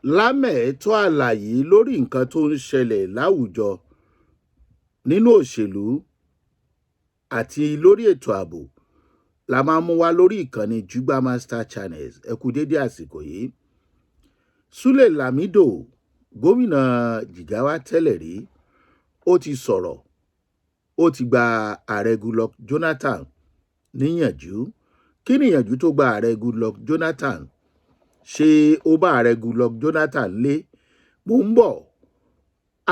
lámẹ̀ẹ́tọ́ àlàyé lórí nǹkan tó ń ṣẹlẹ̀ láwùjọ nínú òṣèlú àti lórí ètò ààbò la máa mú wá lórí ìkànnì Jugba Master Channels. Ẹ kú dédé àsìkò yìí. Sule Lamido, gómìnà Jigawa tẹ́lẹ̀ rí, ó ti sọ̀rọ̀, ó ti gba ààrẹ Goodluck Jonathan níyànjú. Kí níyànjú tó gba ààrẹ Goodluck Jonathan? Ṣé ó bá ààrẹ Goodluck Jonathan lé? Mo ń bọ̀.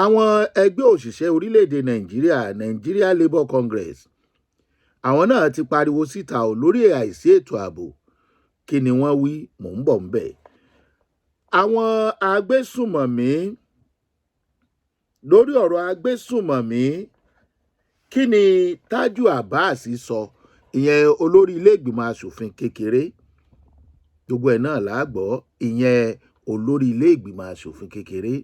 Àwọn ẹgbẹ́ òṣìṣẹ́ orílẹ̀-èdè Nàìjíríà, Nigeria Labour Congress, àwọn náà ti pariwo síta lórí àìsí ètò ààbò. Kí ni wọ́n wí? Mo ń bọ̀ ńbẹ̀. Àwọn agbésùmọ̀mí, lórí ọ̀rọ̀ agbésùmọ̀mí, kí ni Tájù Abbas sọ? Ìyẹn olórí ilé ìgbìmọ̀ asòfin kékeré. Gbogbo ẹ̀ náà lágbọ́. Ìyẹn olórí ilé ìgbìmọ̀ asòfin kékeré.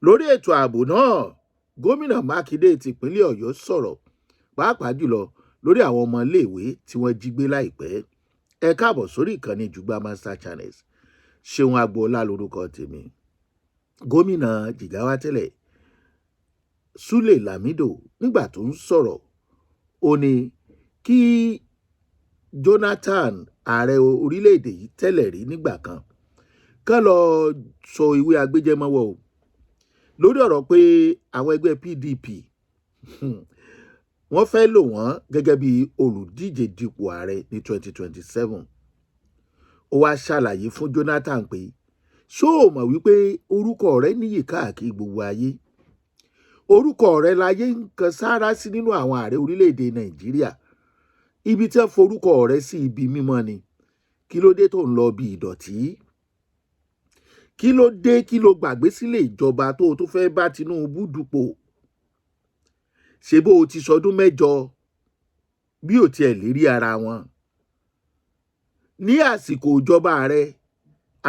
Lórí ètò ààbò náà, gómìnà Mákindé tìpínlẹ̀ Ọ̀yọ́ sọ̀rọ̀, pàápàá jùlọ lórí àwọn ọmọ iléèwé tí wọ́n jí gbé láìpẹ́. Ẹ káàbọ̀ sórí ìkànnì Jugba Master Channels. Ṣeun Agboola lórúkọ tèmi. Gómìnà Jigawa tẹ́lẹ̀ Sule Lamido, nígbà tó ń sọ̀rọ̀, ó ní kí Jonathan, ààrẹ orílẹ̀-èdè yìí tẹ́lẹ̀ rí nígbà kan, kán lọ sọ ìwé agbẹjẹmọ́wọ́ o lórí ọ̀rọ̀ pé àwọn ẹgbẹ́ PDP wọ́n fẹ́ lò wọ́n gẹ́gẹ́ bí olùdíje dipò ààrẹ ní 2027. Ó wá ṣàlàyé fún Jonathan pé ṣó o mọ̀ wípé orúkọ rẹ níyì káàkiri gbogbo ayé? Orúkọ rẹ láyé ń kan sáárá sí nínú àwọn ààrẹ orílẹ̀-èdè Nàìjíríà. Ibi tí wọ́n forúkọ rẹ sí ibi mímọ́ ni. Kí ló dé tó ń lọ bí ìdọ̀tí? Kí ló dé? Kí ló gbàgbé sílé ìjọba tó o tó fẹ́ bá Tinubu dupò? Ṣé bó o ti sọdún 8 bí ò tiẹ̀ lérí ara wọn? Ní àsìkò ìjọba rẹ,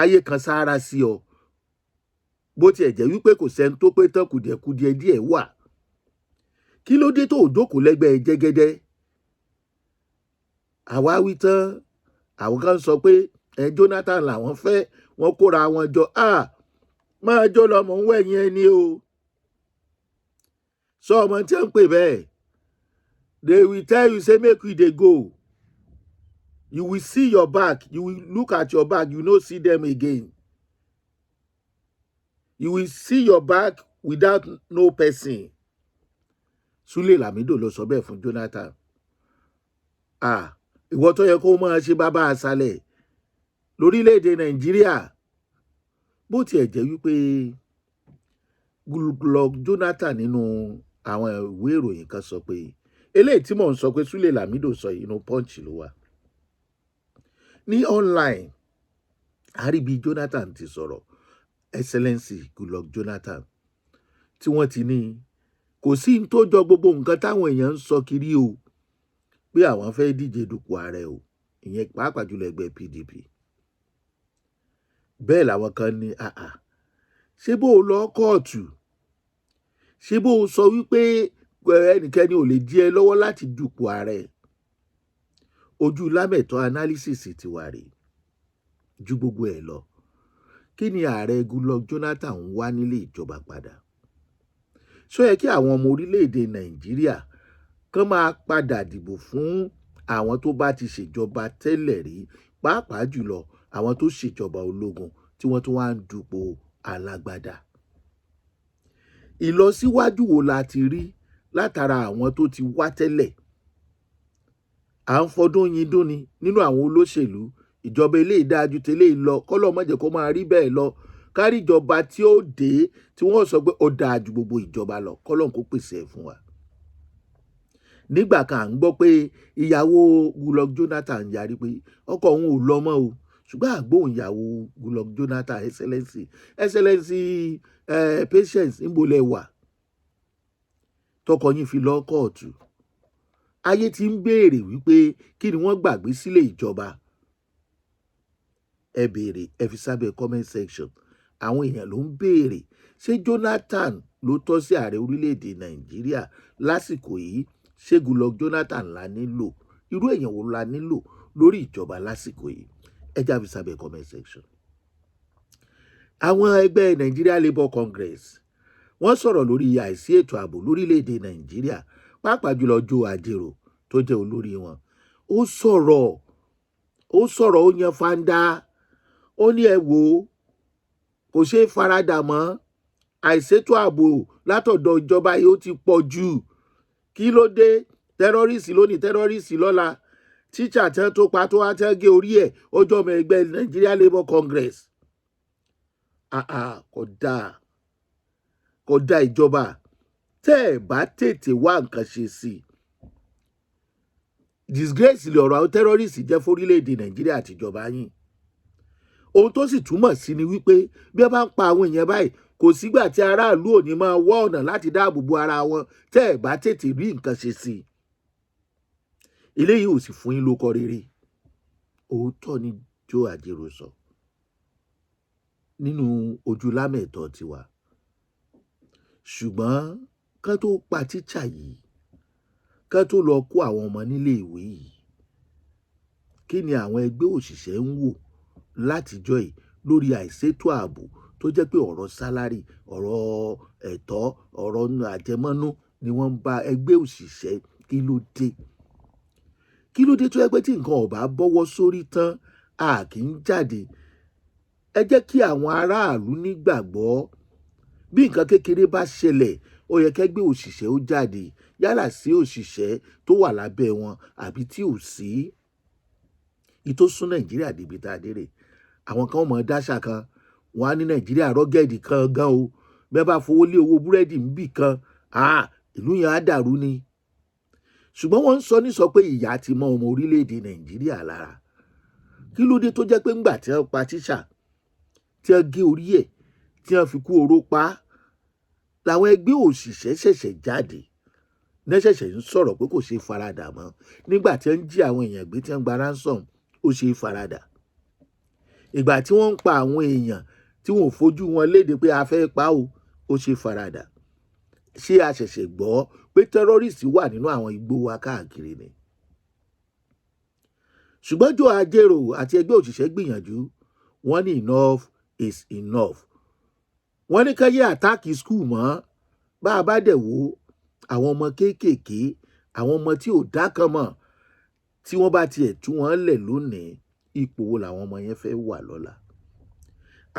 ayé kan sáárá sí ọ, bó tiẹ̀ jẹ́ wípé kò sẹ́ni tó pé tán, kùdìẹ̀kudiẹ díẹ̀ wà. Kí ló dé tó o jókòó lẹ́gbẹ̀ẹ́ jẹ́gẹ́dẹ́? Àwa wí tán, àwọn kan sọ pé Jonathan làwọn fẹ́, wọ́n kóra wọn jọ. Máa jó lọmọ ń wẹ̀yìn ẹni o. Sọ ọmọ tí ń pè bẹ́ẹ̀, they will tell you say make we dey go. You will see your back, you will look at your back, you no see them again. You will see your back without no person. Sule Lamido ló sọ bẹ́ẹ̀ fún Jonathan. Ìwọ tó yẹ kó máa ṣe bàbá àṣàlẹ̀ lórílẹ̀-èdè Nàìjíríà. Bó tiẹ̀ jẹ́ wípé Goodluck Jonathan nínú àwọn ìwé ìròyìn kan sọ pé, eléyìí tí mò ń sọ pé Sule Lamido sọ inú Punch ló wà. Ní online, àríbi Jonathan ti sọ̀rọ̀, Excellency Goodluck Jonathan, tí wọ́n ti ní kò sí ní tó jọ gbogbo nǹkan táwọn èèyàn ń sọ kiri o, pé àwọn fẹ́ díje dupò ààrẹ o, ìyẹn pàápàá jùlọ ẹgbẹ́ PDP. Bẹ́ẹ̀ làwọn kan ní ṣé bó o lọ kóòtù? Ṣé bó o sọ wípé ẹnikẹ́ni ò lè dí ẹ lọ́wọ́ láti dupò ààrẹ? Ojú lámẹ̀tọ́ analysis ti wà rè. Ju gbogbo ẹ̀ lọ, kí ni ààrẹ Goodluck Jonathan ń wá nílé ìjọba padà? Ṣó yẹ kí àwọn ọmọ orílẹ̀-èdè Nàìjíríà kán máa padà dìbò fún àwọn tó bá ti ṣèjọba tẹ́lẹ̀ rí, pàápàá jùlọ àwọn tó ṣèjọba ológun tí wọ́n tún wá ń dupò alágbádá? Ìlọsíwájú wo la ti rí látara àwọn tó ti wá tẹ́lẹ̀? À ń fọdún yin dún ni nínú àwọn olóṣèlú. Ìjọba eléyìí dáa ju tẹ́lẹ̀ lọ, kọ́lọ́ má jẹ́ kó máa rí bẹ́ẹ̀ lọ. Kárí ìjọba tí ó dé tí wọ́n sọ pé ó dáa ju gbogbo ìjọba lọ, kọ́lọ́ kó pèsè ẹ̀ fún wa. Nígbà kan à ń gbọ́ pé ìyàwó Goodluck Jonathan yarí pé ọkọ òun ò lọ mọ́ o, ṣùgbọ́n àgbóhùn ìyàwó Goodluck Jonathan, Excellency Patience, níbo lẹ wà tọkọ yín fi lọ kóòtù? Ayé ti ń béèrè wípé kí ni wọ́n gbàgbé sílé ìjọba. Ẹ béèrè, ẹ fi sábẹ́ comment section. Àwọn èèyàn ló ń béèrè, ṣé Jonathan ló tọ́ sí ààrẹ orílẹ̀-èdè Nàìjíríà lásìkò yìí? Ṣé Goodluck Jonathan la nílò? Irú èèyàn wo la nílò lórí ìjọba lásìkò yìí? Ẹ já fi sábẹ́ comment section. àwọn ẹgbẹ́ Nigeria Labour Congress wọ́n sọ̀rọ̀ lórí àìsí ètò ààbò lórílẹ̀‐èdè Nàìjíríà pàápàá jùlọ Joe Ajero tó jẹ́ olórí wọn. Ó sọ̀rọ̀ ó yan fanda, ó ní ẹ wò ó kò ṣeé faradà mọ́, àìsétò ààbò látọ̀dọ̀ ìjọba yìí ó ti pọ̀ jù. Kí ló dé? Tẹ́rọ́rìsì lónìí, tẹ́rọ́rìsì lọ́la. Tíṣà tán tó pa tó wá tán gé orí ẹ̀ ó jọ ọmọ ẹgbẹ́ Nigeria Labour Congress. Kò dáa ìjọba tẹ́ ẹ̀ bá tètè wá nǹkan ṣe sí i. Disgrace lè ọ̀rọ̀ àwọn tẹ́rọ́rìsì jẹ́ fórílẹ̀-èdè Nàìjíríà àtijọba yín. Ohun tó sì túmọ̀ sí ni wípé bí ẹ bá ń pa àwọn èèyàn báyìí kò sígbà tí aráàlú ò ní máa wá ọ̀nà láti dáàbò bo ara wọn tẹ́ ẹ̀ bá tètè rí nǹkan ṣe sí i. Eléyìí ò sì fún yín lóko rere. Òótọ́ ni Joe Ajero sọ nínú ojú lámẹ̀tọ́ tiwa. Ṣùgbọ́n kán tó pa tíṣà yìí, kán tó lọ kó àwọn ọmọ nílé ìwé yìí, kí ni àwọn ẹgbẹ́ òṣìṣẹ́ ń wò látijọ́ yìí lórí àìsétò ààbò tó jẹ́ pé ọ̀rọ̀ sálárì, ọ̀rọ̀ ẹ̀tọ́, ọ̀rọ̀ àjẹmọ́nú ni wọ́n ń bá ẹgbẹ́ òṣìṣẹ́. Kí ló dé? Kí ló dé tó yẹ pé tí nǹkan ò bá bọ́wọ́ sórí tán a kì í jáde? Ẹ jẹ́ kí àwọn aráàlú nígbàgbọ́. Bí nǹkan kékeré bá ṣẹlẹ̀ ó yẹ kẹ́gbẹ́ òṣìṣẹ́ ó jáde, yálà sí òṣìṣẹ́ tó wà lábẹ́ wọn àbí tí ò sí. Ìtò sún Nàìjíríà débi tá a dé rè. Àwọn kan mọ̀ dáṣà kan wọ́n á ní Nàìjíríà rọ́gẹ́dì kan gan o, bẹ́ẹ̀ bá fowó lé owó búrẹ́dì níbì kan ìlú yẹn á dàrú ni. Ṣùgbọ́n wọ́n ń sọ ní sọ pé ìyà ti mọ ọmọ orílẹ̀-èdè Nàìjíríà lára. Kí ló dé tó jẹ́ pé ńgbà tí wọ́n pa tíṣà tí wọ́n gé orí ẹ̀ tí wọ́n fi kú oró pa á, làwọn ẹgbẹ́ òṣìṣẹ́ ṣẹ̀ṣẹ̀ jáde nẹ́ṣẹ̀ṣẹ̀ ń sọ̀rọ̀ pé kò ṣeé faradà mọ́. Nígbà tí wọ́n ń jí àwọn èèyàn gbé tí wọ́n gba ransom ó ṣeé faradà. Ìgbà tí wọ́n ń pa àwọn èèyàn tí wọ́n ò fojú wọn léde pé a fẹ́ pa ó ṣeé faradà. Ṣé a ṣẹ̀ṣẹ̀ gbọ́ pé tẹ́rọ́rìsì wà nínú àwọn igbó wa káàkiri ni? Ṣùgbọ́n Joe Ajero àti ẹgbẹ́ òṣìṣẹ́ gbìyànjú, wọ́n ní enough is enough. Wọ́n ní ká yé àtáàkì skul mọ́. Bá a bá dẹ̀ wò àwọn ọmọ kéékèèké, àwọn ọmọ tí ò dákan mọ̀, tí wọ́n bá tiẹ̀ tú wọn lẹ̀ lónìí, ipò wo làwọn ọmọ yẹn fẹ́ wà lọ́la?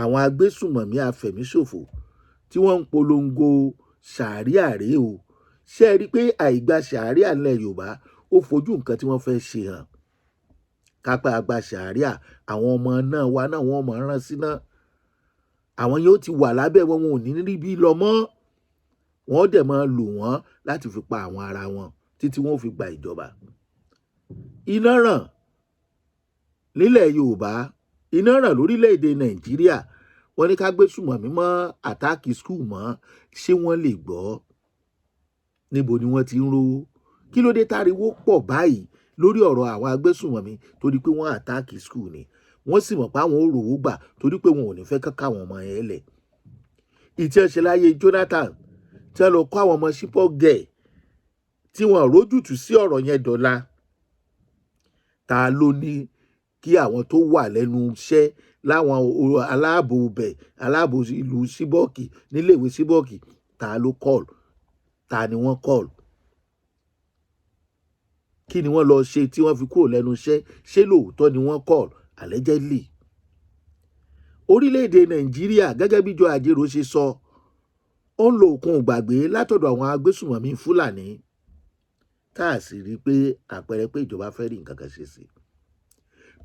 Àwọn agbésùmọ̀mí afẹ̀míṣòfò tí wọ́n ń polongo ṣàríà rèé o. Ṣé ẹ rí i pé àìgbà ṣàríà nílẹ̀ Yorùbá ó fojú nǹkan tí wọ́n fẹ́ ṣe hàn? Kápá àgbà ṣàríà, àwọn ọmọ náà wa náà wọ́n mọ̀ rán síná. Àwọn yóò ti wà lábẹ́ wọn, wọn ò ní rí bí lọ mọ́. Wọ́n dẹ̀ máa lò wọ́n láti fi pa àwọn ara wọn títí wọ́n fi gba ìjọba. Iná ràn nílẹ̀ Yorùbá, iná ràn lórílẹ̀‐èdè Nàìjíríà. Wọ́n ní ká gbé sùmọ̀mí mọ́ àtáàkì skul mọ́. Ṣé wọ́n lè gbọ́? Níbo ni wọ́n ti ń rówó? Kí ló dé táriwo pọ̀ báyìí lórí ọ̀rọ̀ àwọn agbésùmọ̀mí? Torí pé wọ́n àtáàkì skul ni. Wọ́n sì mọ̀ pé àwọn ò rówó gbà torí pé wọn ò ní fẹ́ ká àwọn ọmọ yẹn lẹ̀. Ìtí ẹ ṣe láyé Jonathan tí wọ́n lọ kọ́ àwọn ọmọ sípò gẹ̀ tí wọ́n rójútùú sí ọ̀rọ̀ yẹn dọ̀la. Ta ló ní kí àwọn tó wà lẹ́nu iṣẹ́ láwọn aláàbò bẹ̀, aláàbò ìlú Síbọ̀kì, níléèwé Síbọ̀kì, ta ló call? Ta ni wọ́n call? Kí ni wọ́n lọ ṣe tí wọ́n fi kúrò lẹ́nu iṣẹ́? Ṣé lóòótọ́ ni wọ́n call? Allegedly. Orílẹ̀-èdè Nàìjíríà gẹ́gẹ́ bí Joe Ajero ṣe sọ, ó ń lo òkun ìgbàgbé látọ̀dọ̀ àwọn agbésùmọ̀mí Fúlàní. Tá a sì rí i pé àpẹẹrẹ pé ìjọba fẹ́ rí nǹkan kan ṣe sí.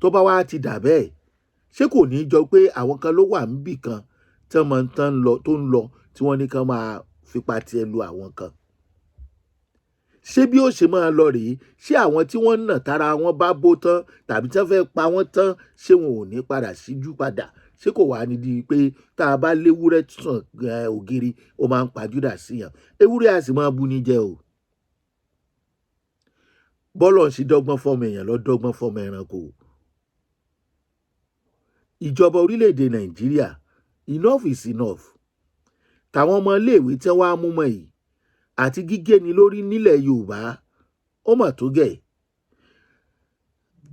Tó bá wá ti dà bẹ́ẹ̀, ṣé kò ní jọ pé àwọn kan ló wà níbì kan tí wọ́n tó ń lọ tí wọ́n ní kán máa fipá tiẹ̀ lu àwọn kan? Ṣé bí ó ṣe máa lọ rèé? Ṣé àwọn tí wọ́n nà tára wọn bá bó tán tàbí tí wọ́n fẹ́ pa wọ́n tán, ṣé wọn ò ní padà síjú padà? Ṣé kò wá ní di pé tá a bá léwúrẹ́ sàn ògiri ó máa ń pajúdà síyàn? Ewúrẹ́ a sì máa bú ní jẹ o. Bọ́lọ̀ sí dọ́gbọ́n fọ́mọ èèyàn lọ dọ́gbọ́n fọ́mọ ẹranko. Ìjọba orílẹ̀-èdè Nàìjíríà, enough is enough. Tàwọn ọmọ iléèwé tí wọ́n á mú mọ́ yìí àti gígé ni lórí nílẹ̀ Yorùbá ó mà tó gẹ̀.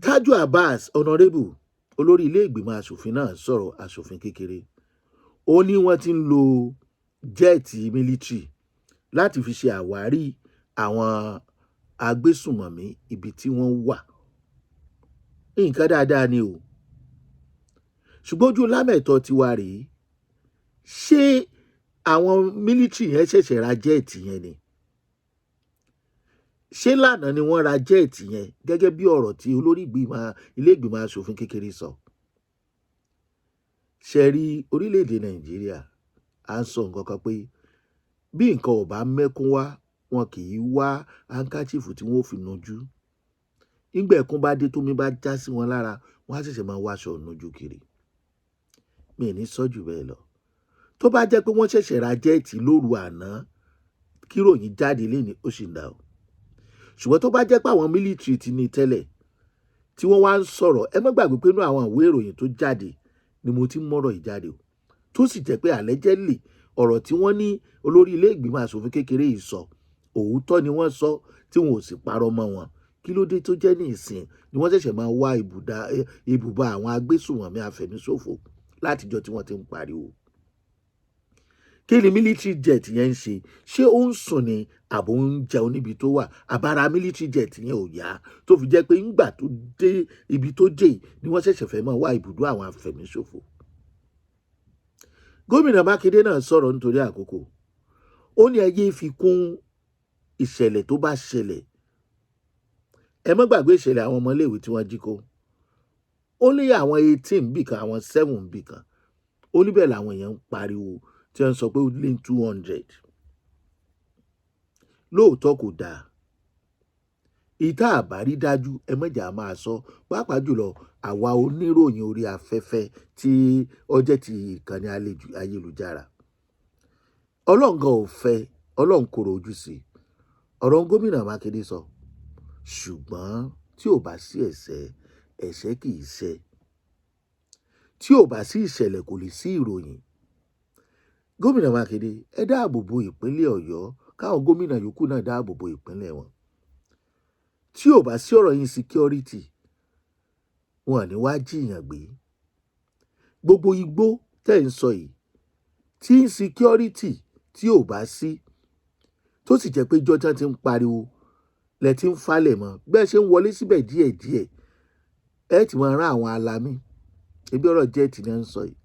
Tájù Abbas Honorable olórí ilé ìgbìmọ̀ asòfin náà sọ̀rọ̀ asòfin kékeré. ó ní wọ́n ti ń lo jẹ́ẹ̀tì mílítírì láti fi ṣe àwárí àwọn agbésùmọ̀mí ibi tí wọ́n wà. Nǹkan dáadáa ni o. Ṣùgbọ́n ojú lámẹ̀tọ́ tiwa rèé, ṣé àwọn mílítírì yẹn ṣẹ̀ṣẹ̀ ra jẹ́ẹ̀tì yẹn ni? Ṣé lánàá ni wọ́n ra jẹ́ẹ̀tì yẹn gẹ́gẹ́ bí ọ̀rọ̀ tí olórí ilé ìgbìmọ̀ asòfin kékeré sọ? Ṣe rí orílẹ̀-èdè Nàìjíríà, à ń sọ nǹkan kan pé bí nǹkan ò bá mẹ́kún wá, wọn kì í wá handkerchief tí wọ́n ò fi nujú. Nígbà ẹ̀kún bá dé tómi bá já sí wọn lára, wọ́n á ṣẹ̀ṣẹ̀ máa wáṣọ nujú kiri. Mi ò ní sọ jù bẹ́ẹ̀ lọ. Tó bá jẹ́ pé wọ́n ṣẹ̀ṣẹ̀ ra jẹ́ẹ̀tì lóru àná, kíròyìn jáde lénìí ó sì ń dà o. Ṣùgbọ́n tó bá jẹ́ pé àwọn mílítírì ti ní tẹ́lẹ̀ tí wọ́n wá ń sọ̀rọ̀, ẹ má gbàgbé pé inú àwọn ìwé ìròyìn tó jáde ni mo ti mọ̀rọ̀ yìí jáde o. Tó sì jẹ́ pé allegedly ọ̀rọ̀ tí wọ́n ní olórí ilé ìgbìmọ̀ asòfin kékeré yìí sọ, òótọ́ ni wọ́n sọ tí wọn ò sì parọ́ mọ́ wọn. Kí ló dé tó jẹ́ ní ìsìn ni wọ́n ṣẹ̀ṣẹ̀ máa wá ibùba àwọn agbésùnmọ̀mí afẹ̀míṣòfò látijọ́ tí wọ́n ti ń pariwo? Kí ni military jet yẹn ń ṣe? Ṣé ó ń sùn ni àbò ń jẹun níbi tó wà? Àbára military jet yẹn ò yá tó fi jẹ́ pé ńgbà tó dé ibi tó dé ni wọ́n ṣẹ̀ṣẹ̀ fẹ́ máa wá ibùdó àwọn afẹ̀míṣòfò. Gómìnà Mákindé náà sọ̀rọ̀ nítorí àkókò. Ó ní ẹ yéé fi kún ìṣẹ̀lẹ̀ tó bá ṣẹlẹ̀. Ẹ má gbàgbé ìṣẹ̀lẹ̀ àwọn ọmọléèwé tí wọ́n jí kó. Ó ní àwọn 18 bìkan, àwọn 7 bìkan. Ó ní bẹ́ẹ̀ làwọn èèyàn ń pariwo tí wọ́n sọ pé ó lé 200. Lóòótọ́ kò dáa. Ìta àbárí dájú ẹ mọ̀jà máa sọ, pàápàá jùlọ àwa oníròyìn orí afẹ́fẹ́ tí ó jẹ́ ti ìkànnì ayélujára. Ọlọ́run gan ò fẹ́, Ọlọ́run kòrò ojú sí ọ̀rọ̀ gómìnà Mákindé sọ. Ṣùgbọ́n tí ò bá sí ẹ̀ṣẹ̀ kì í ṣẹ. Tí ò bá sí ìṣẹ̀lẹ̀ kò lè sí ìròyìn. Gómìnà Mákindé, ẹ dáàbò bo ìpínlẹ̀ Ọ̀yọ́, káwọn gómìnà yòókù náà dáàbò bo ìpínlẹ̀ wọn. Tí ò bá sí ọ̀rọ̀ insecurity, wọn ò ní wá jiyàn gbé. Gbogbo igbó tẹ́ ń sọ yìí, tí insecurity tí ò bá sí, tó sì jẹ́ pé jọ́jọ́ ti ń pariwo, lẹ ti ń falẹ̀ mọ́, bẹ́ẹ̀ ṣe ń wọlé síbẹ̀ díẹ̀díẹ̀, ẹ ti máa rán àwọn alamí. Ebi ọ̀rọ̀ jẹ́ẹ̀tì náà ń sọ yìí.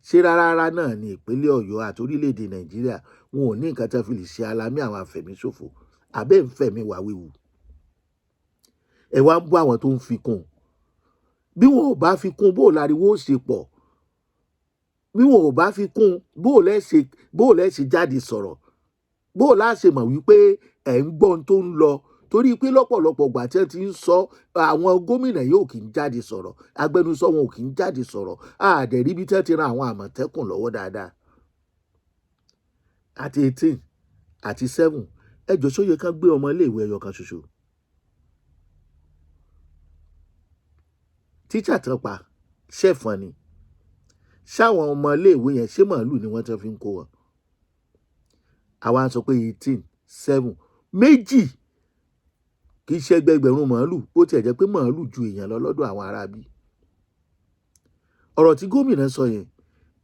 Ṣé rárá náà ni ìpínlẹ̀ Ọ̀yọ́ àti orílẹ̀-èdè Nàìjíríà wọn ò ní nǹkan tí wọ́n fi lè ṣe alamí àwọn afẹ̀míṣòfò? Àbẹ́ ń fẹ̀mí wá wíwu. Ẹ wá ń bú àwọn tó ń fi kún. Bí wọn ò bá fi kún, bó láriwo ó ṣe pọ̀. Bí wọn ò bá fi kún, bó lẹ́ ṣe jáde sọ̀rọ̀. Bó láṣẹ mọ̀ wípé ẹ̀ ń gbọ́ ohun tó ń lọ. Torí pé lọ́pọ̀lọpọ̀ ìgbà tí wọ́n ti ń sọ, àwọn gómìnà yóò kì í jáde sọ̀rọ̀. Agbẹnusọ wọn ò kì í jáde sọ̀rọ̀. Àdẹ̀rí bí tí wọ́n ti ran àwọn Àmọ̀tẹ́kùn lọ́wọ́ dáadáa. Àti 18 àti 7, ẹjọ́ sóye kan gbé ọmọ iléèwé ẹyọ kan ṣoṣo. Tíṣà tán pa ṣẹ̀fọn ni. Ṣáwọn ọmọ iléèwé yẹn ṣé màálù ni wọ́n ti fi ń kó wọn? Àwa sọ pé 18, 7, méjì kì í ṣe ẹgbẹgbẹ̀rún màálù, ó tiẹ̀ jẹ́ pé màálù ju èèyàn lọ lọ́dọ̀ àwọn aráabí. Ọ̀rọ̀ tí gómìnà sọ yẹn,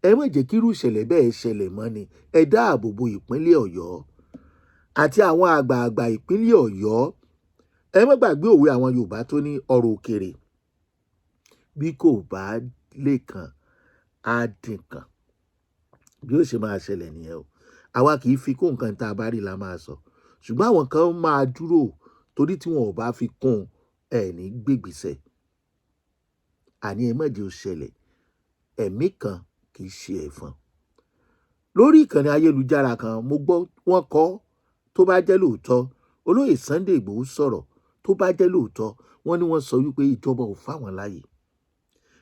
ẹ má jẹ́ kí irú ìṣẹ̀lẹ̀ bẹ́ẹ̀ ṣẹlẹ̀ mọ́ ni. Ẹ dáàbò bo ìpínlẹ̀ Ọ̀yọ́ àti àwọn àgbààgbà ìpínlẹ̀ Ọ̀yọ́. Ẹ má gbàgbé òwe àwọn Yorùbá tó ní ọ̀rọ̀ òkèrè bí kò bá lè kàn á dín kàn. Bí ó ṣe máa ṣẹlẹ̀ nìyẹn o. Àwa kì í fi kún nǹkan tá a bá rí la máa sọ. Ṣùgbọ́n àwọn kan máa dúró torí tí wọn ò bá fi kún ẹ̀ ní gbègbèsẹ̀. Àní ẹ má jẹ́ ó ṣẹlẹ̀. Ẹ̀mí kan kì í ṣe ẹ̀fọn. Lórí ìkànnì ayélujára kan mo gbọ́ wọ́n kọ́, tó bá jẹ́ lóòótọ́, olóyè Sunday Igboho sọ̀rọ̀, tó bá jẹ́ lóòótọ́, wọ́n ní wọ́n sọ wípé ìjọba ò fáwọn láàyè.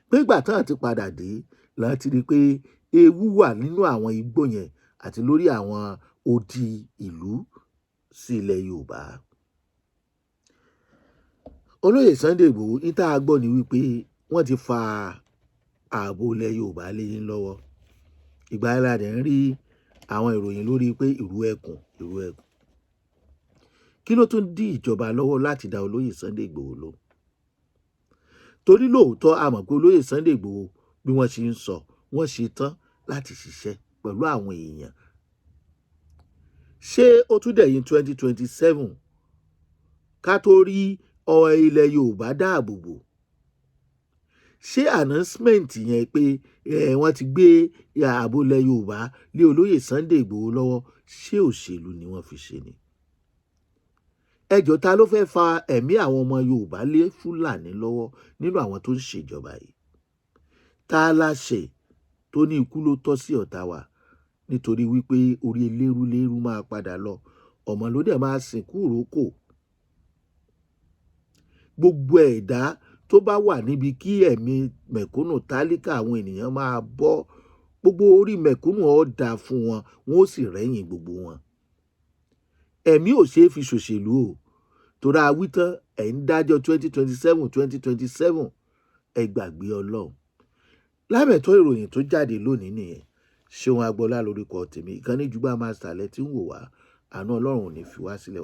Pé ìgbà tán àti padà dé láti rí pé ewu wà nínú àwọn igbó yẹn àti lórí àwọn odi ìlú sí ilẹ̀ Yorùbá. Olóyè Sunday Igboho ní tá a gbọ́ ni wípé wọ́n ti fa ààbò ilẹ̀ Yorùbá lé yín lọ́wọ́. Ìgbà yẹn la dẹ̀ ń rí àwọn ìròyìn lórí pé ìrú ẹkùn. Kí ló tún dí ìjọba lọ́wọ́ láti dá olóyè Sunday Igboho lóhùn? Torí lóòótọ́ a mọ̀ pé olóyè Sunday Igboho bí wọ́n ṣe ń sọ, wọ́n ṣe tán láti ṣiṣẹ́ pẹ̀lú àwọn èèyàn. Ṣé ó tún dẹ̀yìn 2027 ká tó rí ilẹ̀ Yorùbá dáàbò bò? Ṣé announcement yẹn pé wọ́n ti gbé ààbò ilẹ̀ Yorùbá lé olóyè Sunday Ìgbòho lọ́wọ́, ṣé òṣèlú ni wọ́n fi ṣe ni? Ẹjọ́ ta ló fẹ́ fa ẹ̀mí àwọn ọmọ Yorùbá lé Fúlàní lọ́wọ́ nínú àwọn tó ń ṣèjọba yìí? Ta láṣẹ tó ní ikú ló tọ́ sí ọ̀tá wa nítorí wípé orí elérúlérú máa padà lọ, ọmọ ló dẹ̀ máa sìnkú ìrókò. Gbogbo ẹ̀dá tó bá wà níbi kí ẹ̀mí mẹ̀kúnnù tálíkà àwọn ènìyàn máa bọ́, gbogbo orí mẹ̀kúnnù ó dà fún wọn, wọn ó sì rẹ́yìn gbogbo wọn. Ẹ̀mí ò ṣeé fi ṣòṣèlú o, torí awítán ẹ̀ ń dájọ́ 2027 ẹ gbàgbé Ọlọ́run. Lábẹ̀tọ́ ìròyìn tó jáde lónìí nìyẹn. Ṣeun Agbọ́lá lórúkọ tèmi, ìkànnì Jùgbà Master lẹ tí ń wò wá, àánú Ọlọ́run ò ní fi wá sílẹ̀ wá.